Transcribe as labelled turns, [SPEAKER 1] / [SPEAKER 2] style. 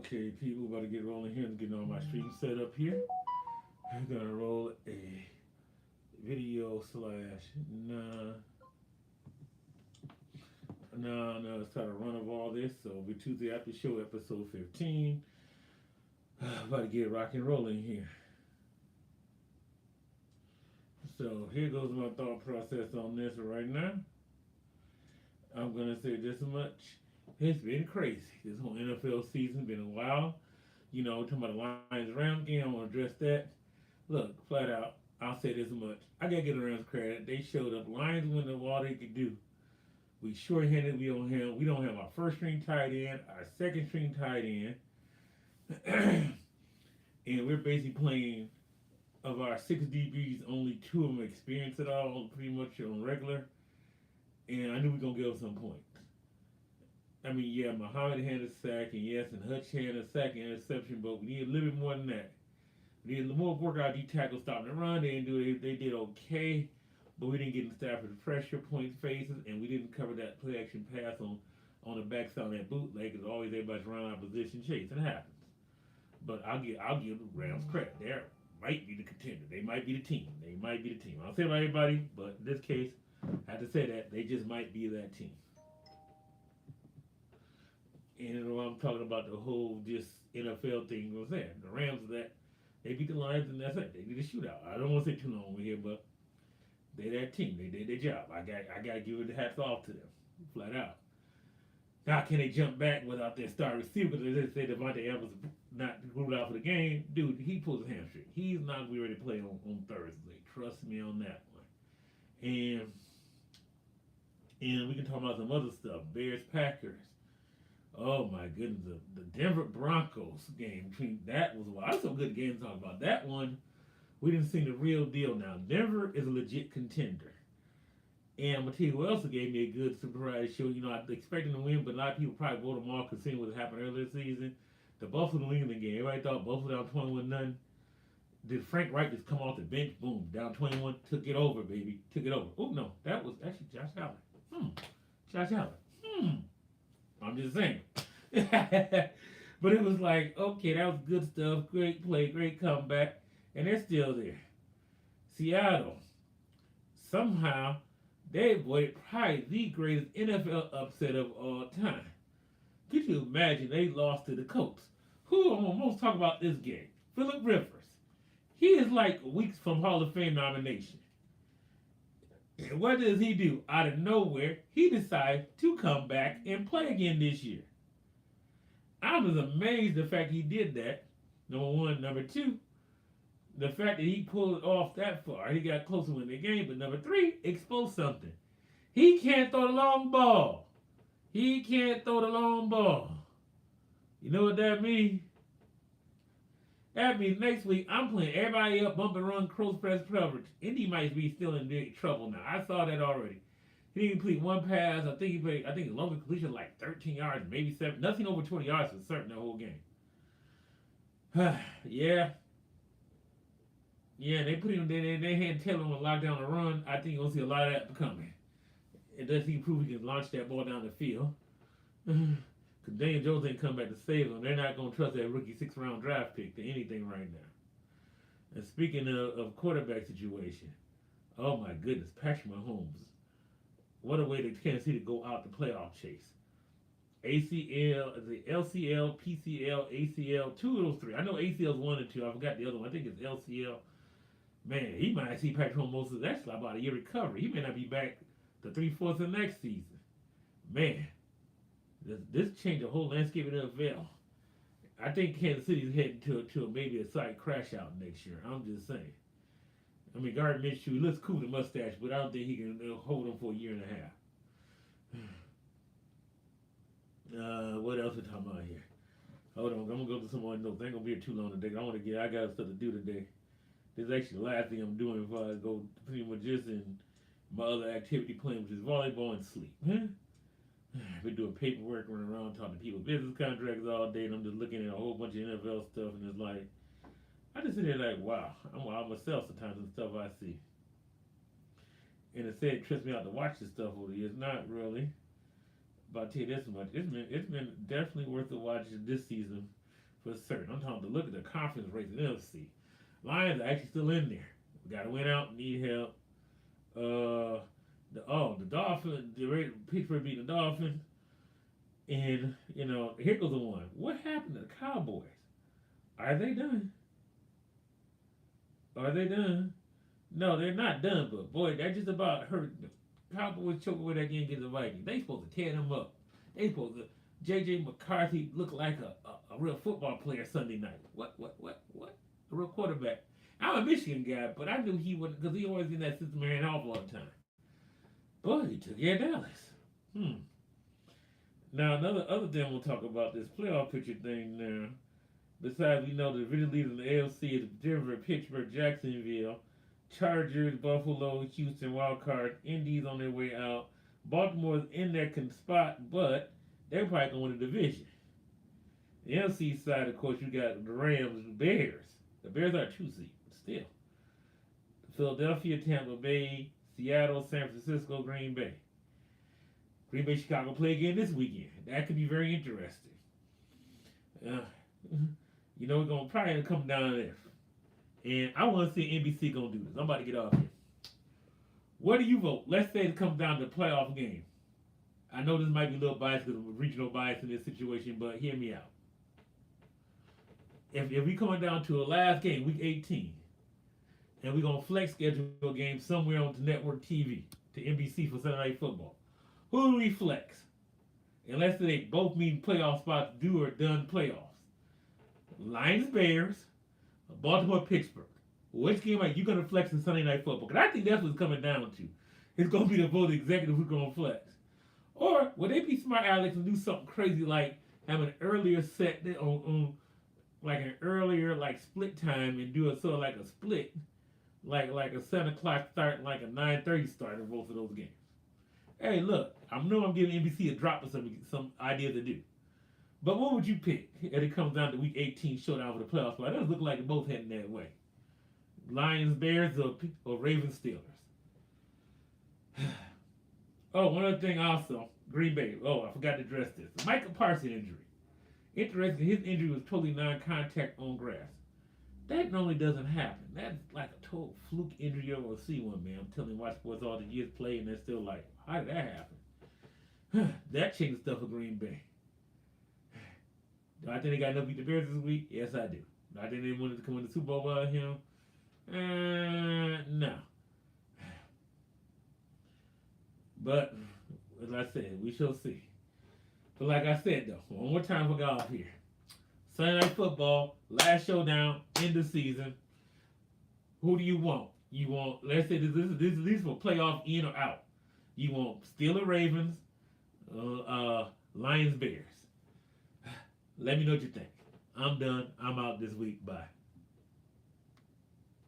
[SPEAKER 1] Okay, people, about to get rolling here and getting all my stream set up here. I'm gonna roll a video slash no. Let's try to run of all this. So we Tuesday after show episode 15. About to get rock and rolling here. So here goes my thought process on this right now. I'm gonna say this much. It's been crazy. This whole NFL season been a while. You know, talking about the Lions Rams game, I want to address that. Look, flat out, I'll say this much. I gotta give the Rams credit. They showed up. Lions went up all they could do. We short-handed. We don't have. We don't have our first string tight end, our second string tight end, and we're basically playing. Of our six DBs, only two of them experienced it all, pretty much on regular. And I knew we were gonna give up some points. I mean, yeah, Muhammad had a sack, and yes, and Hutch had a sack and interception, but we need a little bit more than that. We need more work out D tackles stopping the run. They didn't do it. They did okay, but we didn't get in Stafford pressure points faces, and we didn't cover that play action pass on the backside of that bootleg. Because always everybody's running out of position chase. It happens. But I'll give the Rams credit. They might be the contender. They might be the team. They might be the team. I'll say about everybody, but in this case, I have to say that they just might be that team. And you know, I'm talking about the whole just NFL thing was there. The Rams that they beat the Lions and that's it. They did a shootout. I don't want to say too long over here, but they that team. They did their job. I got to give it the hats off to them, flat out. Now can they jump back without their star receiver? Because they say Devontae Evans not ruled out for the game. Dude, he pulls a hamstring. He's not going to be ready to play on Thursday. Trust me on that one. And we can talk about some other stuff. Bears Packers. Oh my goodness, the Denver Broncos game between that was wild. That's a good game to talk about. That one, we didn't see the real deal now. Denver is a legit contender. And I'm gonna tell you who else gave me a good surprise show. You know, I expected them to win, but a lot of people probably voted them off considering what happened earlier this season. The Buffalo New England game. Everybody thought Buffalo down 21-0. Did Frank Wright just come off the bench? Boom, down 21, took it over, baby. Took it over. Oh no, that was actually Josh Allen. Josh Allen. I'm just saying. But it was like, okay, that was good stuff. Great play, great comeback. And they're still there. Seattle. Somehow, they avoided probably the greatest NFL upset of all time. Could you imagine they lost to the Colts? Who I'm going to talk about this game? Phillip Rivers. He is like weeks from Hall of Fame nomination. And what does he do? Out of nowhere, he decides to come back and play again this year. I was amazed the fact he did that. Number one. Number two, the fact that he pulled it off that far. He got close to winning the game. But number three, exposed something. He can't throw the long ball. He can't throw the long ball. You know what that means? That means next week I'm playing everybody up, bump and run, close press coverage. Indy might be still in big trouble now. I saw that already. He didn't complete one pass. I think his longest completion like 13 yards, maybe 7. Nothing over 20 yards for certain the whole game. Yeah. Yeah, they put him. They had Taylor on lockdown to run. I think you're gonna see a lot of that coming. Unless he prove he can launch that ball down the field. Because Daniel Jones ain't come back to save him. They're not going to trust that rookie 6th-round draft pick to anything right now. And speaking of quarterback situation, oh my goodness, Patrick Mahomes. What a way to Kansas City to go out the playoff chase. ACL, the LCL, PCL, ACL, 2 of those 3. I know ACL's 1 and 2. I forgot the other one. I think it's LCL. Man, he might see Patrick Mahomes. That's about a year recovery. He may not be back to 3/4 of next season. Man, this changed the whole landscape of the NFL. I think Kansas City's heading to maybe a slight crash out next year. I'm just saying. I mean, Gardner Minshew, he looks cool with a mustache, but I don't think he can hold him for a year and a half. What else we talking about here? Hold on, I'm gonna go to some more notes. I ain't gonna be here too long today. I got stuff to do today. This is actually the last thing I'm doing before I go pretty much just in my other activity playing, which is volleyball and sleep. I've been doing paperwork, running around talking to people, business contracts all day, and I'm just looking at a whole bunch of NFL stuff, and it's like, I just sit there like, wow, I'm wild myself sometimes with stuff I see. And it said it trips me out to watch this stuff over the years. Not really. But I'll tell you this much. It's been definitely worth the watch this season for certain. I'm talking to look at the conference race in the NFC. Lions are actually still in there. We got to win out, need help. The Dolphins, Pittsburgh beat the Dolphins. And, here goes the one. What happened to the Cowboys? Are they done? Are they done? No, they're not done, but boy, that just about hurt. The Cowboys choke away that game against the Vikings. They supposed to tear them up. They supposed to. J.J. McCarthy looked like a real football player Sunday night. What? A real quarterback. I'm a Michigan guy, but I knew he wouldn't because he always in that system ran off all the time. But he took care of Dallas. Now, other thing we'll talk about this playoff picture thing now. Besides, we know the division leaders in the AFC is Denver, Pittsburgh, Jacksonville, Chargers, Buffalo, Houston, wild card, Indy's on their way out. Baltimore's in that spot, but they're probably going to win the division. The NFC side, of course, you got the Rams, the Bears. The Bears are 2 seed, but still. Philadelphia, Tampa Bay, Seattle, San Francisco, Green Bay. Green Bay, Chicago play again this weekend. That could be very interesting. We're going to probably come down there. And I want to see NBC going to do this. I'm about to get off here. What do you vote? Let's say it comes down to a playoff game. I know this might be a little biased because of regional bias in this situation, but hear me out. If we coming down to a last game, week 18, and we're going to flex schedule a game somewhere on the network TV to NBC for Sunday Night Football, who do we flex? And let's say they both mean playoff spots, do or done playoffs. Lions, Bears, Baltimore, Pittsburgh. Which game are you going to flex in Sunday Night Football? Because I think that's what it's coming down to. It's going to be the vote of executive who's going to flex. Or would they be smart, Alex, and do something crazy like have an earlier set on like an earlier split time and do a sort of like a split, like a 7 o'clock start, like a 9:30 start in both of those games. Hey, look, I know I'm giving NBC a drop of some ideas to do. But what would you pick if it comes down to week 18 showdown for the playoffs? It doesn't look like they're both heading that way. Lions, Bears, or Ravens, Steelers. Oh, one other thing also, Green Bay. Oh, I forgot to address this. Michael Parsons injury. Interesting, his injury was totally non-contact on grass. That normally doesn't happen. That's like a total fluke injury you ever see one, man. I'm telling you, watch sports all the years play, and they're still like, how did that happen? That changes stuff for Green Bay. Do I think they got enough to beat the Bears this week? Yes, I do. Do I think they wanted to come in the Super Bowl without him? No. But, as I said, we shall see. But like I said, though, one more time for golf here. Sunday Night Football, last showdown, end of season. Who do you want? You want, let's say this is for playoff in or out. You want Steelers, Ravens, Lions, Bears. Let me know what you think. I'm done. I'm out this week. Bye.